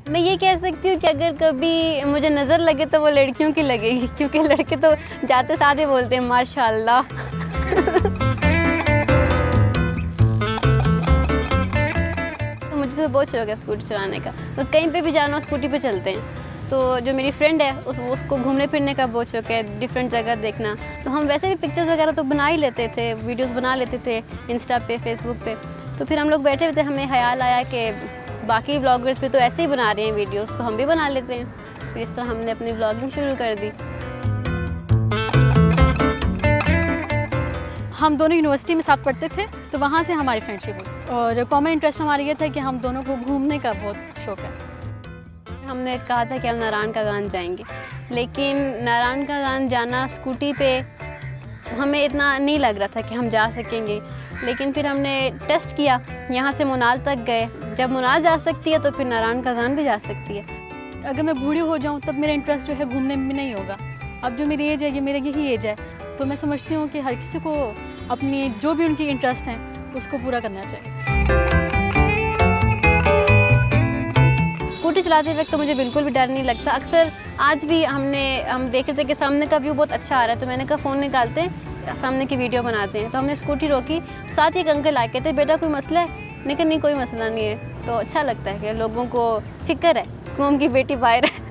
मैं ये कह सकती हूँ कि अगर कभी मुझे नज़र लगे तो वो लड़कियों की लगेगी, क्योंकि लड़के तो जाते साथ ही बोलते हैं माशाल्लाह। तो मुझे तो बहुत शौक है स्कूटी चलाने का, तो कहीं पे भी जाना स्कूटी पे चलते हैं। तो जो मेरी फ्रेंड है उसको घूमने फिरने का बहुत शौक है, डिफरेंट जगह देखना। तो हम वैसे भी पिक्चर्स वगैरह तो बना ही लेते थे, वीडियोस बना लेते थे इंस्टा पे, फेसबुक पे। तो फिर हम लोग बैठे हुए थे, हमें ख्याल आया कि बाकी व्लॉगर्स भी तो ऐसे ही बना रहे हैं वीडियोस, तो हम भी बना लेते हैं। फिर इस तरह हमने अपनी व्लॉगिंग शुरू कर दी। हम दोनों यूनिवर्सिटी में साथ पढ़ते थे, तो वहाँ से हमारी फ्रेंडशिप हुई और कॉमन इंटरेस्ट हमारा ये था कि हम दोनों को घूमने का बहुत शौक़ है। हमने कहा था कि हम नारायण का गान जाएंगे, लेकिन नारायण का गान जाना स्कूटी पे हमें इतना नहीं लग रहा था कि हम जा सकेंगे। लेकिन फिर हमने टेस्ट किया, यहाँ से मुनाल तक गए। जब मुनाल जा सकती है तो फिर नारायण का गान भी जा सकती है। अगर मैं बूढ़ी हो जाऊँ तब मेरा इंटरेस्ट जो है घूमने में नहीं होगा। अब जो मेरी एज है, ये मेरा यही एज है, तो मैं समझती हूँ कि हर किसी को अपनी जो भी उनकी इंटरेस्ट हैं उसको पूरा करना चाहिए। स्कूटी चलाते वक्त तो मुझे बिल्कुल भी डर नहीं लगता। अक्सर आज भी हम देखे थे कि सामने का व्यू बहुत अच्छा आ रहा है, तो मैंने कहा फ़ोन निकालते हैं, सामने की वीडियो बनाते हैं। तो हमने स्कूटी रोकी, साथ ही एक अंकल आए, कहते बेटा कोई मसला है? लेकिन नहीं, कोई मसला नहीं है। तो अच्छा लगता है कि लोगों को फ़िक्र है कौम की बेटी बाहर है।